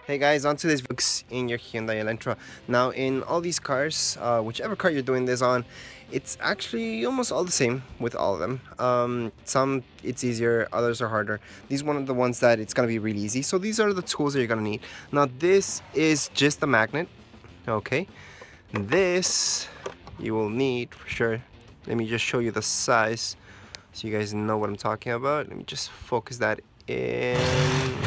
Hey guys, on today's vlogs in your Hyundai Elantra. Now in all these cars, whichever car you're doing this on, it's actually almost all the same with all of them. Some it's easier, others are harder. These are one of the ones that it's gonna be really easy. So these are the tools that you're gonna need. Now this is just a magnet, okay? This you will need for sure. Let me just show you the size so you guys know what I'm talking about. Let me just focus that in.